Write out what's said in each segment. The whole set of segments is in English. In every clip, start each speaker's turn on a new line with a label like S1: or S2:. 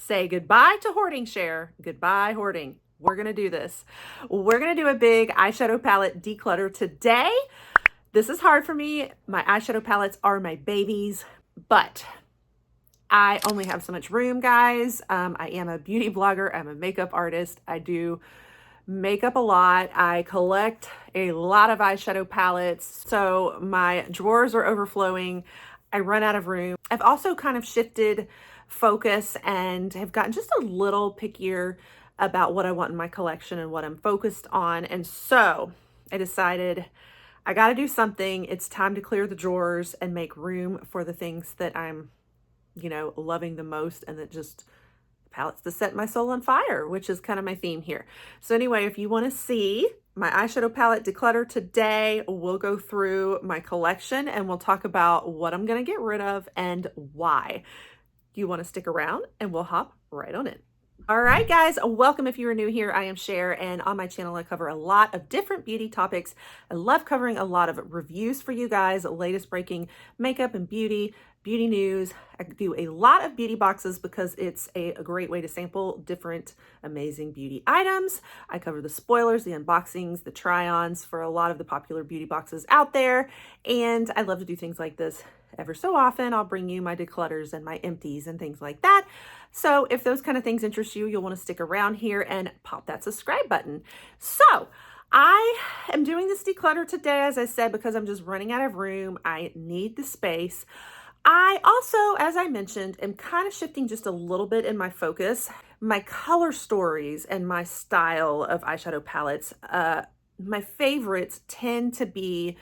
S1: Say goodbye to hoarding, share. Goodbye, hoarding. We're going to do this. We're going to do a big eyeshadow palette declutter today. This is hard for me. My eyeshadow palettes are my babies, but I only have so much room, guys. I am a beauty blogger. I'm a makeup artist. I do makeup a lot. I collect a lot of eyeshadow palettes. So my drawers are overflowing. I run out of room. I've also kind of shifted focus and have gotten just a little pickier about what I want in my collection and what I'm focused on. And so I decided I got to do something. It's time to clear the drawers and make room for the things that I'm, loving the most, and that just palettes to set my soul on fire, which is kind of my theme here. So anyway, if you want to see my eyeshadow palette declutter today, we'll go through my collection and we'll talk about what I'm going to get rid of and why. You want to stick around and we'll hop right on in. All right, guys, welcome. If you are new here, I am Cher, and on my channel, I cover a lot of different beauty topics. I love covering a lot of reviews for you guys, latest breaking makeup and beauty news. I do a lot of beauty boxes because it's a great way to sample different amazing beauty items. I cover the spoilers, the unboxings, the try-ons for a lot of the popular beauty boxes out there, and I love to do things like this. Ever so often, I'll bring you my declutters and my empties and things like that. So if those kind of things interest you, you'll want to stick around here and pop that subscribe button. So I am doing this declutter today, as I said, because I'm just running out of room. I need the space. I also, as I mentioned, am kind of shifting just a little bit in my focus. My color stories and my style of eyeshadow palettes, my favorites tend to be,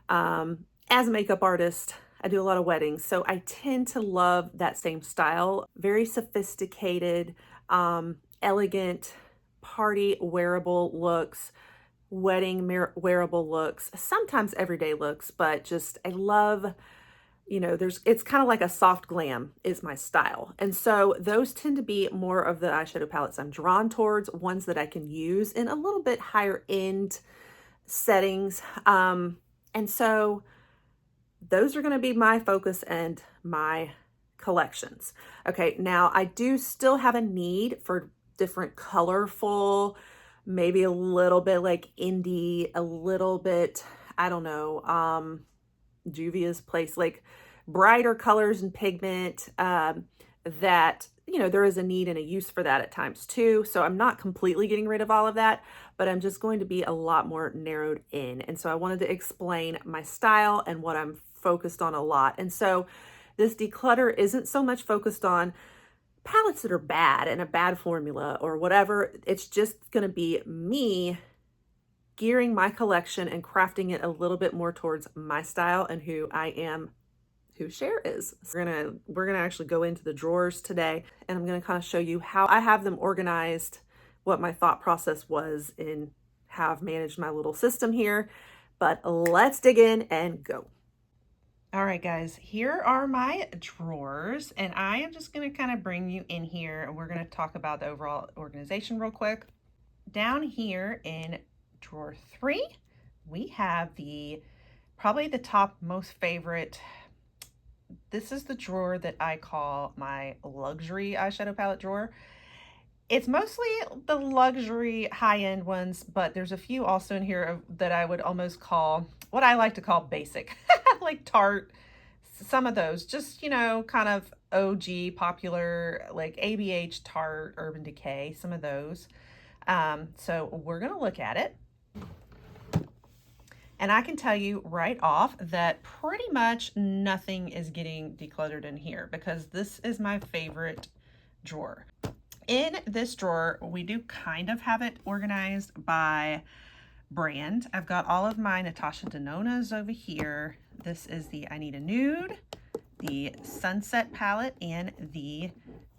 S1: as a makeup artist, I do a lot of weddings, so I tend to love that same style. Very sophisticated, elegant, party wearable looks, wedding wearable looks, sometimes everyday looks, but just I love, it's kind of like a soft glam is my style. And so those tend to be more of the eyeshadow palettes I'm drawn towards, ones that I can use in a little bit higher end settings. And so those are going to be my focus and my collections. Okay, now I do still have a need for different colorful, maybe a little bit like indie, a little bit, I don't know, Juvia's Place, like brighter colors and pigment that, there is a need and a use for that at times too. So I'm not completely getting rid of all of that, but I'm just going to be a lot more narrowed in. And so I wanted to explain my style and what I'm focused on a lot. And so this declutter isn't so much focused on palettes that are bad and a bad formula or whatever. It's just going to be me gearing my collection and crafting it a little bit more towards my style and who I am, who Cher is. So we're gonna actually go into the drawers today, and I'm gonna kind of show you how I have them organized, what my thought process was in how I've managed my little system here. But let's dig in and go. All right, guys, here are my drawers, and I am just going to kind of bring you in here, and we're going to talk about the overall organization real quick. Down here in drawer 3, we have probably the top most favorite. This is the drawer that I call my luxury eyeshadow palette drawer. It's mostly the luxury high-end ones, but there's a few also in here that I would almost call what I like to call basic, like Tarte, some of those, just, kind of OG popular, like ABH, Tarte, Urban Decay, some of those. So we're going to look at it. And I can tell you right off that pretty much nothing is getting decluttered in here because this is my favorite drawer. In this drawer, we do kind of have it organized by brand. I've got all of my Natasha Denona's over here. This is the I Need a Nude, the Sunset palette, and the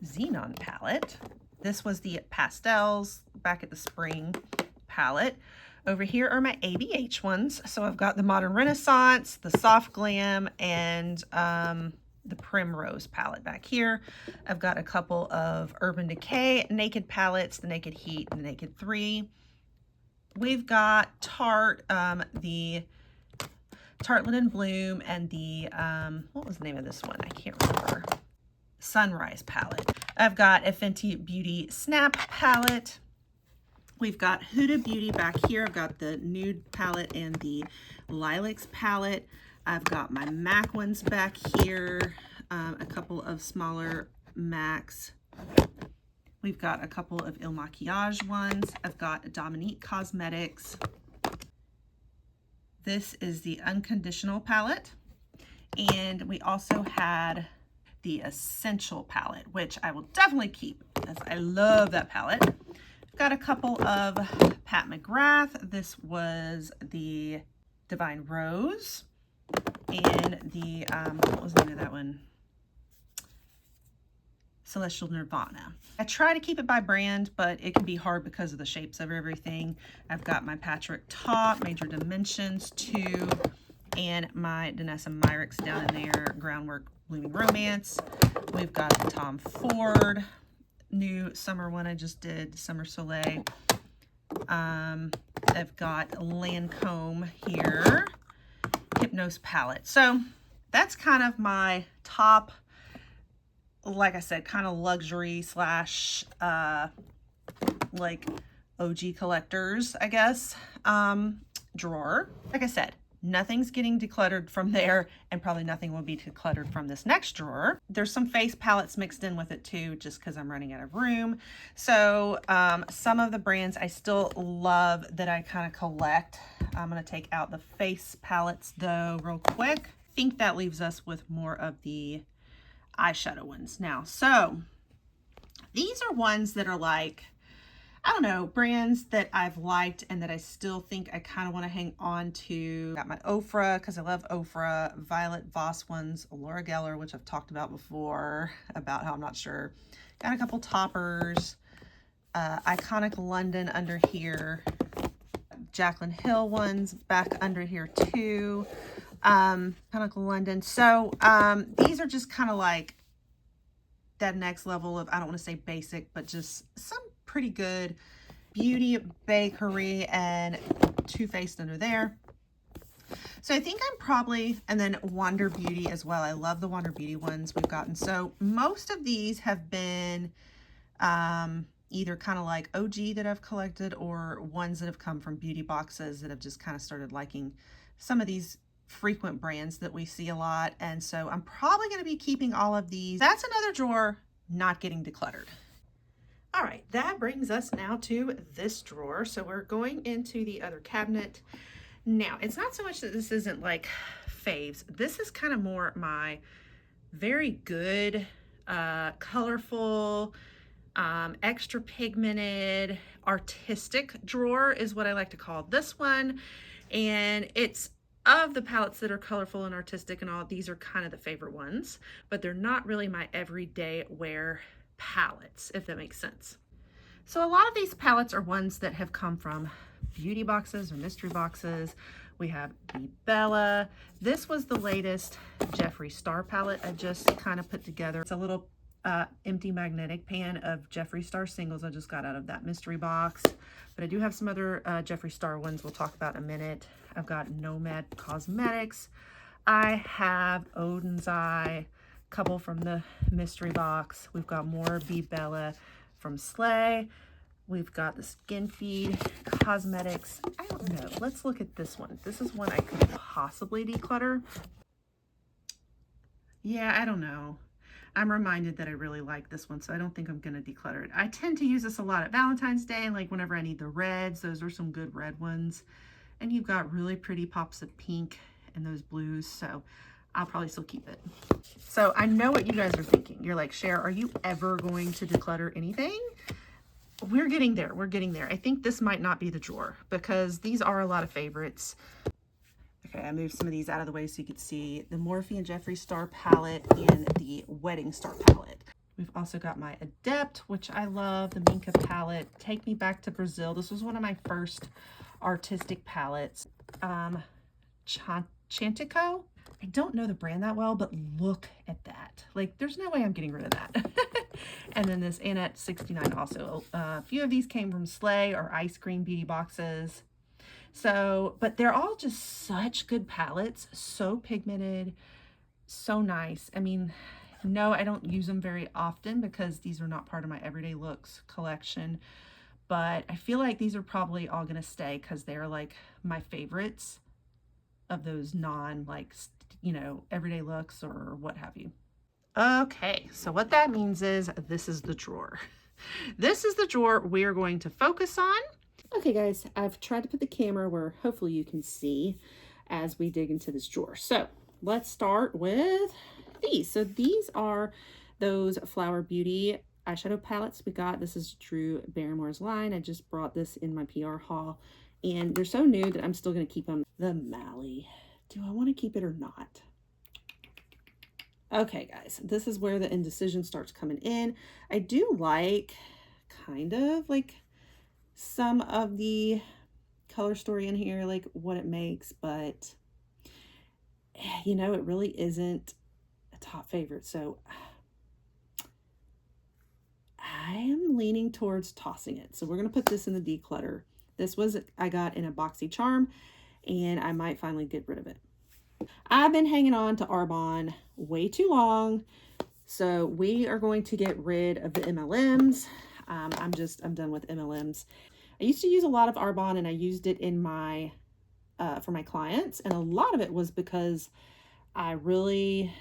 S1: Xenon palette. This was the pastels back at the spring palette. Over here are my ABH ones. So I've got the Modern Renaissance, the Soft Glam, and the Primrose palette back here. I've got a couple of Urban Decay Naked palettes, the Naked Heat and the Naked 3. We've got Tarte, the Tartelette and Bloom, and the, what was the name of this one? I can't remember. Sunrise palette. I've got a Fenty Beauty Snap palette. We've got Huda Beauty back here. I've got the nude palette and the lilacs palette. I've got my MAC ones back here, a couple of smaller MACs. We've got a couple of Il Makiage ones. I've got Dominique Cosmetics. This is the Unconditional palette. And we also had the Essential palette, which I will definitely keep because I love that palette. I've got a couple of Pat McGrath. This was the Divine Rose and the, what was the name of that one? Celestial Nirvana. I try to keep it by brand, but it can be hard because of the shapes of everything. I've got my Patrick Top, Major Dimensions 2, and my Danessa Myricks down in there, Groundwork Blooming Romance. We've got the Tom Ford new summer one I just did, Summer Soleil. I've got Lancome here, Hypnose palette. So that's kind of my top, like I said, kind of luxury slash like OG collectors, I guess, drawer. Like I said, nothing's getting decluttered from there, and probably nothing will be decluttered from this next drawer. There's some face palettes mixed in with it too, just because I'm running out of room. So some of the brands I still love that I kind of collect. I'm going to take out the face palettes though real quick. I think that leaves us with more of the eyeshadow ones now. So these are ones that are like, I don't know, brands that I've liked and that I still think I kind of want to hang on to. Got my Ofra because I love Ofra, Violet Voss ones, Laura Geller, which I've talked about before, about how I'm not sure. Got a couple toppers, Iconic London under here, Jaclyn Hill ones back under here too. Iconic London. So these are just kind of like that next level of, I don't want to say basic, but just some pretty good Beauty Bakery and Too Faced under there. So I think I'm probably, and then Wander Beauty as well. I love the Wander Beauty ones we've gotten. So most of these have been either kind of like OG that I've collected or ones that have come from beauty boxes that have just kind of started liking some of these frequent brands that we see a lot. And so I'm probably going to be keeping all of these. That's another drawer not getting decluttered. All right, that brings us now to this drawer. So we're going into the other cabinet. Now, it's not so much that this isn't like faves. This is kind of more my very good, colorful, extra pigmented, artistic drawer is what I like to call this one. And it's of the palettes that are colorful and artistic and all, these are kind of the favorite ones, but they're not really my everyday wear palettes, if that makes sense. So a lot of these palettes are ones that have come from beauty boxes or mystery boxes. We have the Bella. This was the latest Jeffree Star palette I just kind of put together. It's a little empty magnetic pan of Jeffree Star singles I just got out of that mystery box. But I do have some other Jeffree Star ones we'll talk about in a minute. I've got Nomad Cosmetics. I have Odin's Eye, a couple from the mystery box. We've got more Be Bella from Slay. We've got the Skin Feed Cosmetics. I don't know. Let's look at this one. This is one I could possibly declutter. Yeah, I don't know. I'm reminded that I really like this one, so I don't think I'm going to declutter it. I tend to use this a lot at Valentine's Day, and like whenever I need the reds, those are some good red ones. And you've got really pretty pops of pink and those blues, so I'll probably still keep it. So I know what you guys are thinking. You're like, Cher, are you ever going to declutter anything? We're getting there. We're getting there. I think this might not be the drawer because these are a lot of favorites. Okay, I moved some of these out of the way so you could see the Morphe and Jeffree Star palette and the Wedding Star palette. We've also got my Adept, which I love, the Minka palette. Take Me Back to Brazil. This was one of my first artistic palettes. Chantico. I don't know the brand that well, but look at that. Like, there's no way I'm getting rid of that. And then this Annette 69 also. A few of these came from Slay or Ice Cream Beauty boxes. So, but they're all just such good palettes, so pigmented, so nice. I mean, No, I don't use them very often because these are not part of my everyday looks collection, but I feel like these are probably all gonna stay because they're like my favorites of those non, like, you know, everyday looks or what have you. Okay, so what that means is this is the drawer. This is the drawer we are going to focus on. Okay guys, I've tried to put the camera where hopefully you can see as we dig into this drawer. So let's start with these. So these are those Flower Beauty eyeshadow palettes we got. This is Drew Barrymore's line. I just brought this in my PR haul and they're so new that I'm still going to keep them. The Mally. Do I want to keep it or not? Okay guys, this is where the indecision starts coming in. I do like kind of like some of the color story in here, like what it makes, but you know, it really isn't a top favorite. So I am leaning towards tossing it. So we're going to put this in the declutter. This was, I got in a boxy charm and I might finally get rid of it. I've been hanging on to Arbonne way too long. So we are going to get rid of the MLMs. I'm done with MLMs. I used to use a lot of Arbonne and I used it in my, for my clients. And a lot of it was because I really,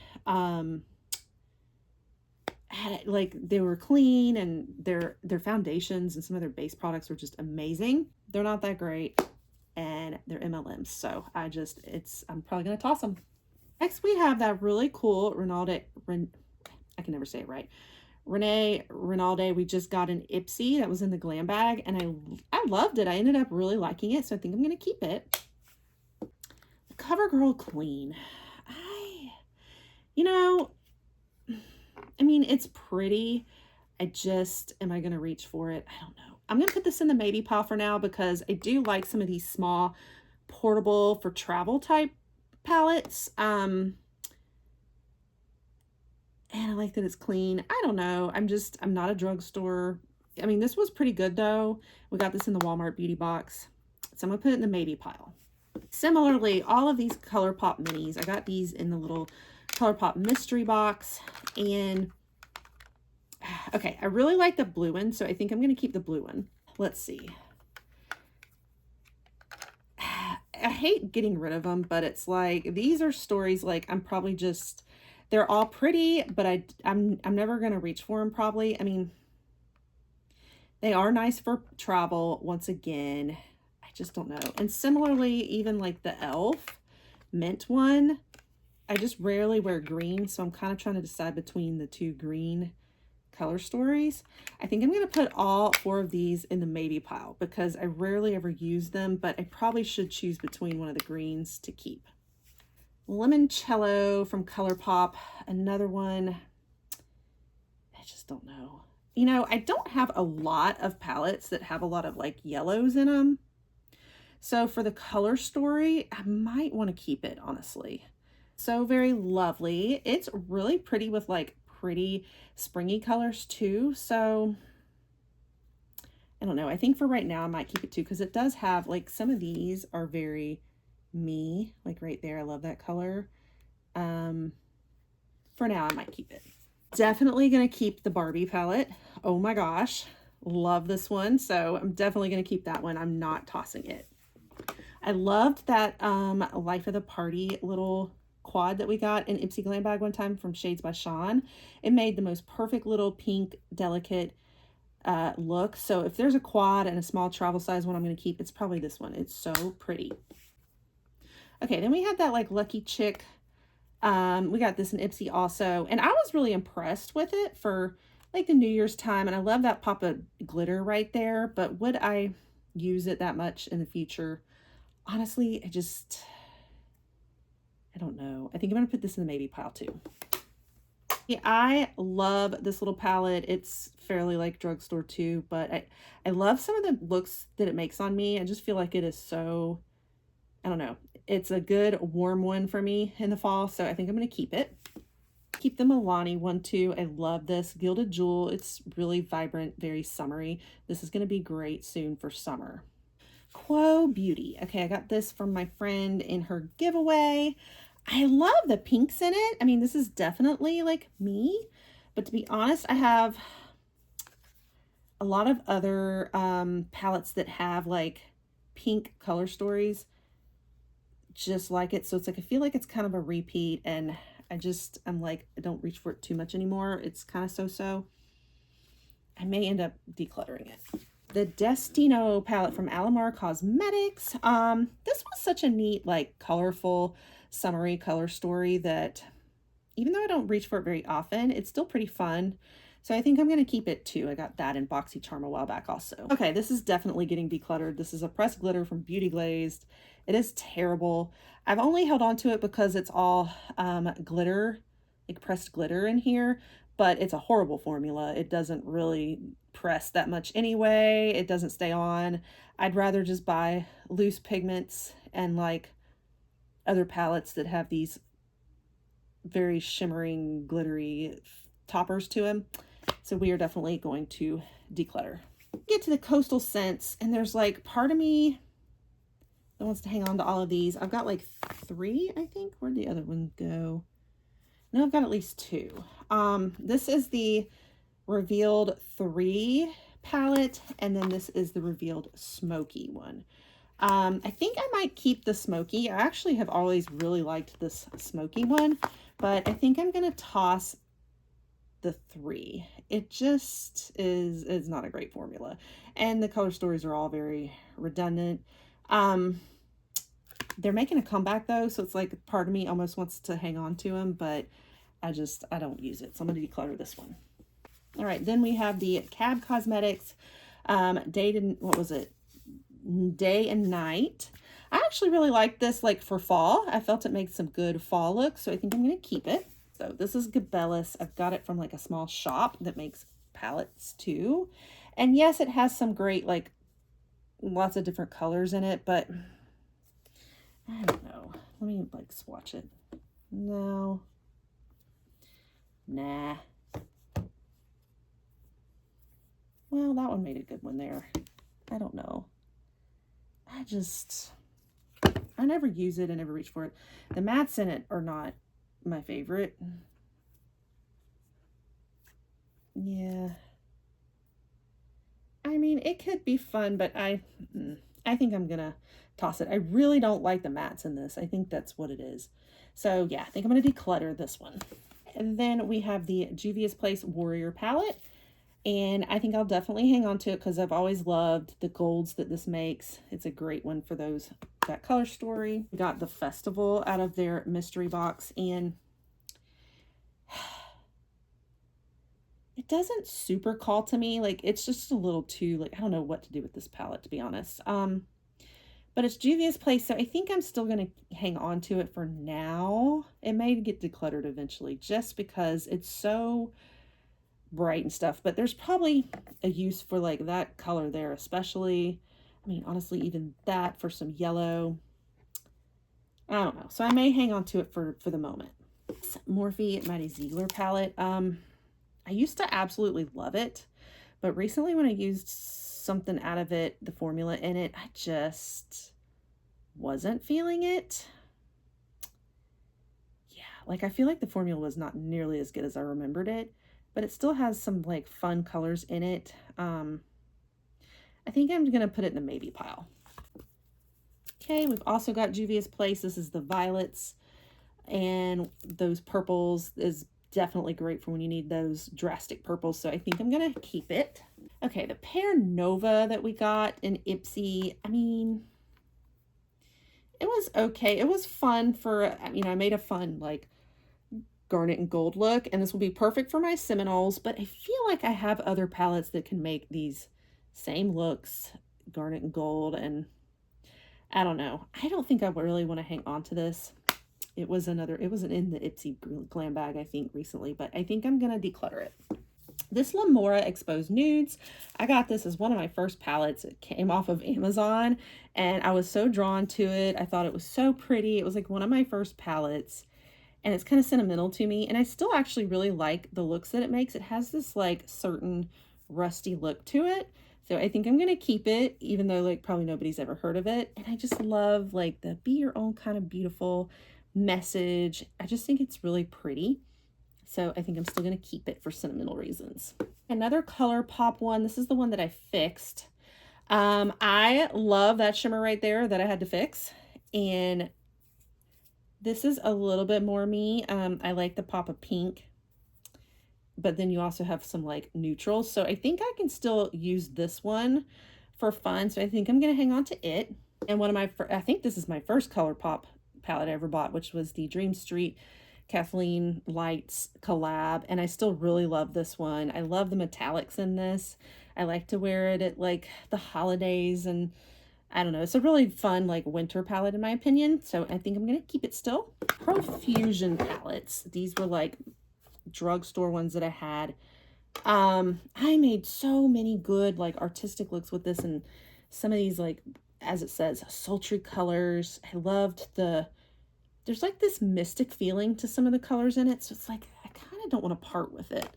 S1: had, like, they were clean and their foundations and some of their base products were just amazing. They're not that great and they're MLMs. So I'm probably going to toss them. Next, we have that really cool I can never say it right. Renee Rinaldi, we just got an Ipsy that was in the glam bag and I loved it. I ended up really liking it, so I think I'm going to keep it. The CoverGirl Clean. You know, I mean, it's pretty. Am I going to reach for it? I don't know. I'm going to put this in the maybe pile for now because I do like some of these small portable for travel type palettes. And I like that it's clean. I don't know. I'm not a drugstore. I mean, this was pretty good though. We got this in the Walmart beauty box. So I'm gonna put it in the maybe pile. Similarly, all of these ColourPop minis, I got these in the little ColourPop mystery box. And okay, I really like the blue one, so I think I'm gonna keep the blue one. Let's see. I hate getting rid of them, but it's like, these are stories like they're all pretty, but I'm never going to reach for them probably. I mean, they are nice for travel once again. I just don't know. And similarly, even like the e.l.f. mint one, I just rarely wear green, so I'm kind of trying to decide between the two green color stories. I think I'm going to put all 4 of these in the maybe pile because I rarely ever use them, but I probably should choose between one of the greens to keep. Limoncello from ColourPop, another one. I just don't know. You know, I don't have a lot of palettes that have a lot of like yellows in them. So for the color story, I might want to keep it, honestly. So very lovely. It's really pretty with like pretty springy colors too. So I don't know. I think for right now, I might keep it too because it does have like some of these are very me, like right there. I love that color. For now, I might keep it. Definitely going to keep the Barbie palette. Oh my gosh, love this one. So I'm definitely going to keep that one. I'm not tossing it. I loved that Life of the Party little quad that we got in Ipsy Glam Bag one time from Shades by Sean. It made the most perfect little pink, delicate look. So if there's a quad and a small travel size one I'm going to keep, it's probably this one. It's so pretty. Okay, then we had that like Lucky Chick. We got this in Ipsy also, and I was really impressed with it for like the New Year's time, and I love that pop of glitter right there, but would I use it that much in the future? Honestly, I don't know. I think I'm gonna put this in the maybe pile too. Yeah, I love this little palette. It's fairly like drugstore too, but I love some of the looks that it makes on me. I just feel like it is so, I don't know. It's a good warm one for me in the fall, so I think I'm going to keep it. Keep the Milani one too. I love this Gilded Jewel. It's really vibrant, very summery. This is going to be great soon for summer. Quo Beauty. Okay, I got this from my friend in her giveaway. I love the pinks in it. I mean, this is definitely like me, but to be honest, I have a lot of other palettes that have like pink color stories just like it. So it's like, I feel like it's kind of a repeat, and I'm like, I don't reach for it too much anymore. It's kind of so-so. I may end up decluttering it. The Destino palette from Alamar Cosmetics. This was such a neat, like, colorful, summery color story that even though I don't reach for it very often, it's still pretty fun. So I think I'm going to keep it too. I got that in Boxy Charm a while back also. Okay, this is definitely getting decluttered. This is a pressed glitter from Beauty Glazed. It is terrible. I've only held on to it because it's all glitter, like pressed glitter in here, but it's a horrible formula. It doesn't really press that much anyway. It doesn't stay on. I'd rather just buy loose pigments and like other palettes that have these very shimmering, glittery toppers to them. So we are definitely going to declutter. Get to the Coastal Scents, and there's like part of me that wants to hang on to all of these. I've got like 3, I think. Where'd the other one go? No, I've got at least 2. This is the Revealed 3 palette, and then this is the Revealed Smoky one. I think I might keep the smoky. I actually have always really liked this smoky one, but I think I'm going to toss the 3. It just is not a great formula. And the color stories are all very redundant. They're making a comeback though, so it's like part of me almost wants to hang on to them, but I don't use it. So I'm going to declutter this one. All right, then we have the Cab Cosmetics Day and Night. I actually really like this like for fall. I felt it makes some good fall looks, so I think I'm going to keep it. So this is Gabellis. I've got it from like a small shop that makes palettes too. And yes, it has some great like lots of different colors in it, but I don't know. Let me like swatch it. No. Nah. Well, that one made a good one there. I don't know. I never use it. I never reach for it. The mattes in it are not my favorite. Yeah. I mean, it could be fun, but I think I'm gonna toss it. I really don't like the mattes in this. I think that's what it is. So yeah, I think I'm gonna declutter this one. And then we have the Juvia's Place Warrior palette. And I think I'll definitely hang on to it because I've always loved the golds that this makes. It's a great one for that color story. We got the Festival out of their mystery box, and it doesn't super call to me. Like, it's just a little too, like, I don't know what to do with this palette, to be honest. But it's Juvia's Place, so I think I'm still going to hang on to it for now. It may get decluttered eventually just because it's so bright and stuff, but there's probably a use for like that color there, especially. I mean, honestly, even that for some yellow. I don't know. So I may hang on to it for the moment. Morphe Maddie Ziegler palette. I used to absolutely love it, but recently when I used something out of it, the formula in it, I just wasn't feeling it. Yeah, like I feel like the formula was not nearly as good as I remembered it, but it still has some like fun colors in it. I think I'm gonna put it in the maybe pile. Okay, we've also got Juvia's Place. This is the violets, and those purples is definitely great for when you need those drastic purples, so I think I'm gonna keep it. Okay, the Pear Nova that we got in Ipsy, I mean, it was okay. It was fun for, you know, I made a fun like garnet and gold look, and this will be perfect for my Seminoles, but I feel like I have other palettes that can make these same looks, garnet and gold, and I don't know. I don't think I really want to hang on to this. It wasn't in the Ipsy glam bag, I think, recently, but I think I'm gonna declutter it. This Lamora Exposed Nudes, I got this as one of my first palettes. It came off of Amazon, and I was so drawn to it. I thought it was so pretty. It was like one of my first palettes, and it's kind of sentimental to me, and I still actually really like the looks that it makes. It has this like certain rusty look to it, so I think I'm gonna keep it, even though like probably nobody's ever heard of it. And I just love like the be your own kind of beautiful message. I just think it's really pretty. So I think I'm still going to keep it for sentimental reasons. Another ColourPop one. This is the one that I fixed. I love that shimmer right there that I had to fix. And this is a little bit more me. I like the pop of pink, but then you also have some like neutrals. So I think I can still use this one for fun. So I think I'm going to hang on to it. And one of my, I think this is my first ColourPop palette I ever bought, which was the Dream Street Kathleen Lights collab. And I still really love this one. I love the metallics in this. I like to wear it at like the holidays, and I don't know. It's a really fun like winter palette in my opinion. So I think I'm going to keep it still. Profusion palettes. These were like drugstore ones that I had. I made so many good like artistic looks with this, and some of these, like, as it says, sultry colors. I loved there's like this mystic feeling to some of the colors in it. So it's like, I kind of don't want to part with it.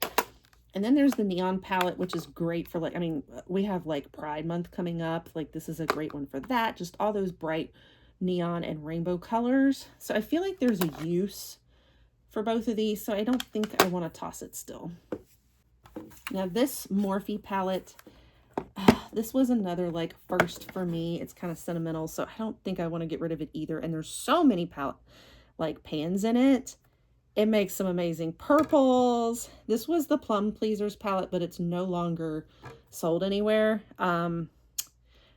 S1: And then there's the neon palette, which is great for like, I mean, we have like Pride Month coming up. Like this is a great one for that. Just all those bright neon and rainbow colors. So I feel like there's a use for both of these. So I don't think I want to toss it still. Now this Morphe palette, this was another like first for me. It's kind of sentimental, so I don't think I want to get rid of it either. And there's so many palette like pans in it. It makes some amazing purples. This was the Plum Pleasers palette, but it's no longer sold anywhere. But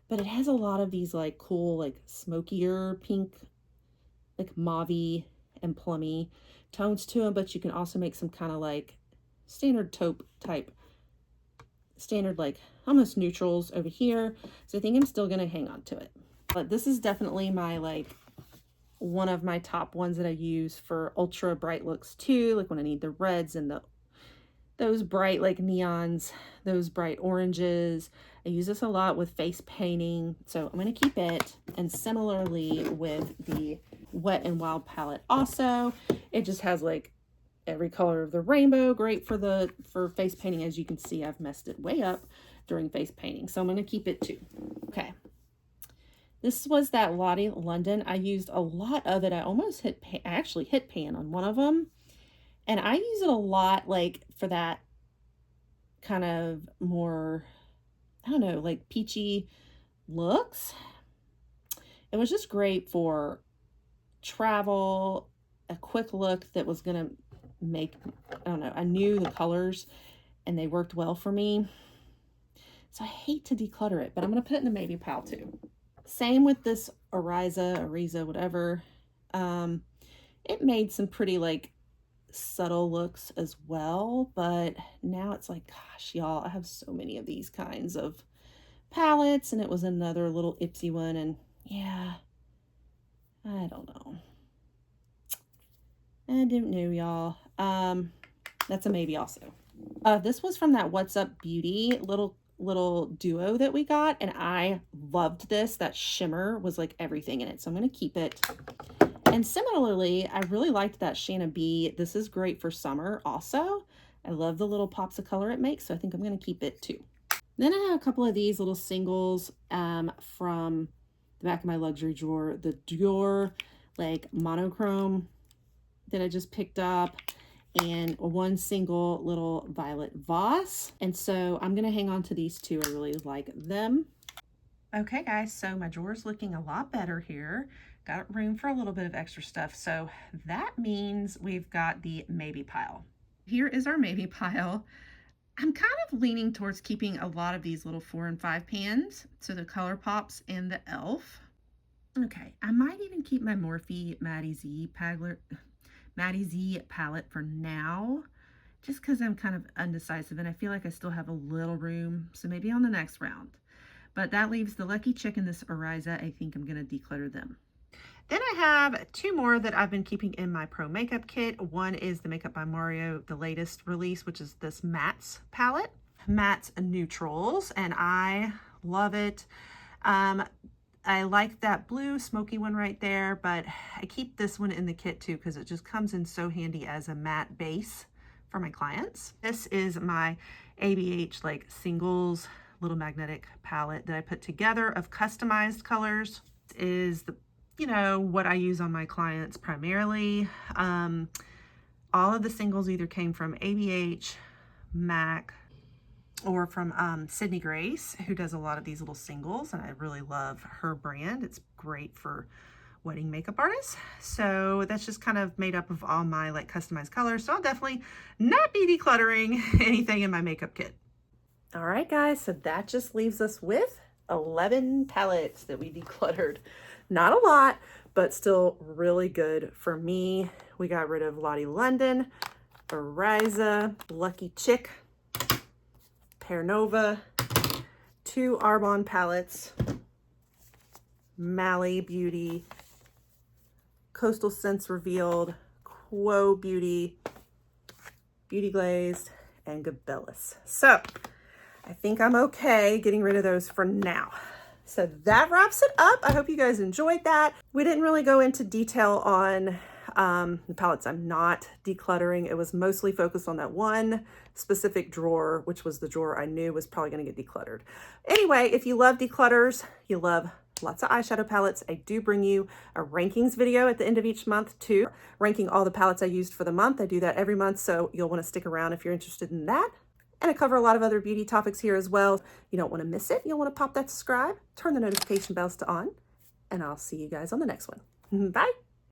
S1: it has a lot of these like cool, like smokier pink, like mauve and plummy tones to them. But you can also make some kind of like standard taupe type, standard like almost neutrals over here. So I think I'm still going to hang on to it. But this is definitely my like one of my top ones that I use for ultra bright looks too, like when I need the reds and those bright like neons, those bright oranges. I use this a lot with face painting, so I'm going to keep it. And similarly with the Wet n Wild palette also, it just has like every color of the rainbow, great for face painting. As you can see, I've messed it way up during face painting, so I'm going to keep it too. Okay. This was that Lottie London. I used a lot of it. I almost hit pan. I actually hit pan on one of them. And I use it a lot like for that kind of more, I don't know, like peachy looks. It was just great for travel, a quick look that was going to make, I don't know, I knew the colors and they worked well for me. So I hate to declutter it, but I'm going to put it in the maybe pile too. Same with this Ariza, whatever. It made some pretty like subtle looks as well, but now it's like, gosh, y'all, I have so many of these kinds of palettes, and it was another little Ipsy one, and yeah, I don't know. I don't know, y'all. That's a maybe also. This was from that What's Up Beauty little duo that we got, and I loved this. That shimmer was like everything in it, so I'm going to keep it. And similarly, I really liked that Shanna B. This is great for summer also. I love the little pops of color it makes, so I think I'm going to keep it too. Then I have a couple of these little singles from the back of my luxury drawer. The Dior like monochrome that I just picked up, and one single little Violet Voss. And so I'm going to hang on to these two. I really like them. Okay, guys, so my drawer's looking a lot better here. Got room for a little bit of extra stuff. So that means we've got the maybe pile. Here is our maybe pile. I'm kind of leaning towards keeping a lot of these little 4 and 5 pans. So the ColourPops and the e.l.f. Okay, I might even keep my Morphe Maddie Z palette for now, just because I'm kind of undecisive and I feel like I still have a little room, so maybe on the next round. But that leaves the Lucky Chick and this Ariza. I think I'm going to declutter them. Then I have two more that I've been keeping in my Pro Makeup kit. One is the Makeup by Mario, the latest release, which is this Mattes palette. Mattes Neutrals, and I love it. I like that blue smoky one right there, but I keep this one in the kit too because it just comes in so handy as a matte base for my clients. This is my ABH like singles little magnetic palette that I put together of customized colors. This is the you know, what I use on my clients primarily. All of the singles either came from ABH, MAC, or from Sydney Grace, who does a lot of these little singles, and I really love her brand. It's great for wedding makeup artists. So that's just kind of made up of all my like customized colors. So I'll definitely not be decluttering anything in my makeup kit. All right, guys, so that just leaves us with 11 palettes that we decluttered. Not a lot, but still really good for me. We got rid of Lottie London, Ariza, Lucky Chick, Pear Nova, 2 Arbonne palettes, Mally Beauty, Coastal Scents Revealed, Quo Beauty, Beauty Glazed, and Gabellis. So I think I'm okay getting rid of those for now. So that wraps it up. I hope you guys enjoyed that. We didn't really go into detail on the palettes I'm not decluttering. It was mostly focused on that one specific drawer, which was the drawer I knew was probably going to get decluttered. Anyway, if you love declutters, you love lots of eyeshadow palettes, I do bring you a rankings video at the end of each month too, ranking all the palettes I used for the month. I do that every month, so you'll want to stick around if you're interested in that. And I cover a lot of other beauty topics here as well. You don't want to miss it. You'll want to pop that subscribe, turn the notification bells to on, and I'll see you guys on the next one. Bye.